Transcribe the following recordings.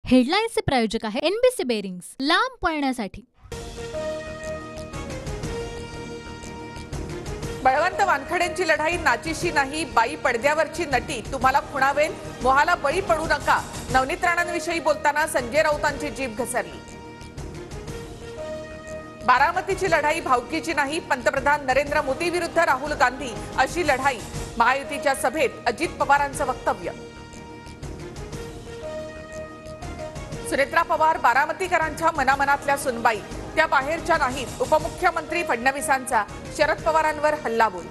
हेडलाईन्सचे प्रायोजक आहे NBC bearings, लांब पळण्यासाठी। बळवंत वानखडेंची लढाई नाचीशी नाही, बाई पडद्यावरची नटी तुम्हाला खुणावेल, मोहाला बळी पडू नका। नवनीत राणांविषयी बोलताना संजय राऊतांची जीभ घसरली। बारामतीची लढाई भावकीची नाही, पंतप्रधान नरेंद्र मोदी विरुद्ध राहुल गांधी अशी लढाई। महायुतीच्या सभेत अजित पवारांचं वक्तव्य। सुनेत्रा पवार बारामतीकरांच्या मनामनातल्या सुनबाई, त्या बाहेरच्या नाहीत। उपमुख्यमंत्री फडणवीसांचा शरद पवारांवर हल्लाबोल।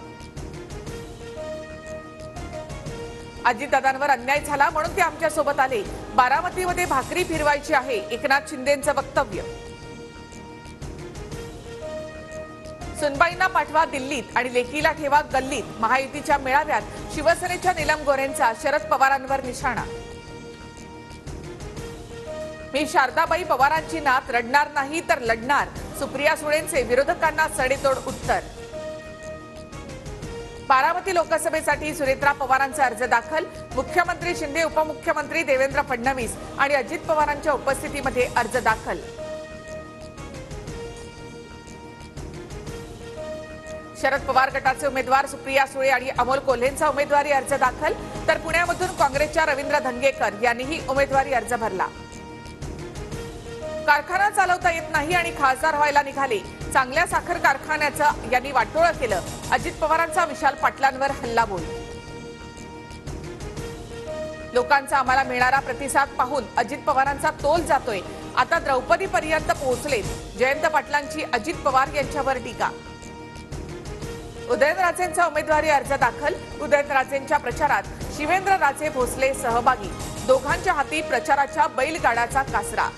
अजितदादांवर अन्याय झाला म्हणून ते आमच्या सोबत आले, बारामतीमध्ये भाकरी फिरवायची आहे, एकनाथ शिंदेंचं वक्तव्य। सुनबाईंना पाठवा दिल्लीत आणि लेकीला ठेवा गल्लीत, महायुतीच्या मेळाव्यात शिवसेनेच्या नीलम गोऱ्हेंचा शरद पवारांवर निशाणा। मी शारदाबाई पवारांची नात, रडणार नाही तर लढणार, सुप्रिया सुळेंचे विरोधकांना सडेतोड उत्तर। बारामती लोकसभेसाठी सुनेत्रा पवारांचा अर्ज दाखल, मुख्यमंत्री शिंदे, उपमुख्यमंत्री देवेंद्र फडणवीस आणि अजित पवारांच्या उपस्थितीमध्ये अर्ज दाखल। शरद पवार गटाचे उमेदवार सुप्रिया सुळे आणि अमोल कोल्हेंचा उमेदवारी अर्ज दाखल, तर पुण्यामधून काँग्रेसच्या रवींद्र धंगेकर यांनीही उमेदवारी अर्ज भरला। कारखाना चालवता येत नाही आणि खासदार व्हायला निघाले, चांगल्या साखर कारखान्याचं यांनी वाटोळं केलं, अजित पवारांचा विशाल पाटलांवर हल्लाबोल। लोकांचा आम्हाला मिळणारा प्रतिसाद पाहून अजित पवारांचा तोल जातोय, आता द्रौपदी पर्यंत पोहोचले, जयंत पाटलांची अजित पवार यांच्यावर टीका। उदयनराजेंचा उमेदवारी अर्ज दाखल, उदयनराजेंच्या प्रचारात शिवेंद्र राजे भोसले सहभागी, दोघांच्या हाती प्रचाराच्या बैलगाडाचा कासरा।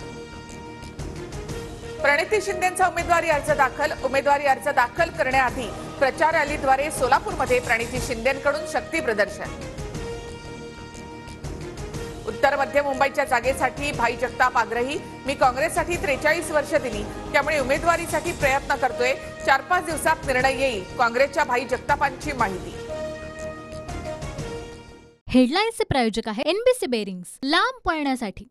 प्रणिती शिंदेंचा उमेदवारी अर्ज दाखल, उमेदवारी अर्ज दाखल करण्याआधी प्रचार रॅलीद्वारे सोलापूरमध्ये प्रणिती शिंदेंकडून शक्ती प्रदर्शन। उत्तर मध्य मुंबईच्या जागेसाठी भाई जगताप आग्रही, मी काँग्रेससाठी 43 वर्ष दिली, त्यामुळे उमेदवारीसाठी प्रयत्न करतोय, 4-5 दिवसात निर्णय येईल, काँग्रेसच्या भाई जगतापांची माहिती। हेडलाईन्सचे प्रायोजक आहे एनबीसी बेरिंग्स, लांब पळण्यासाठी।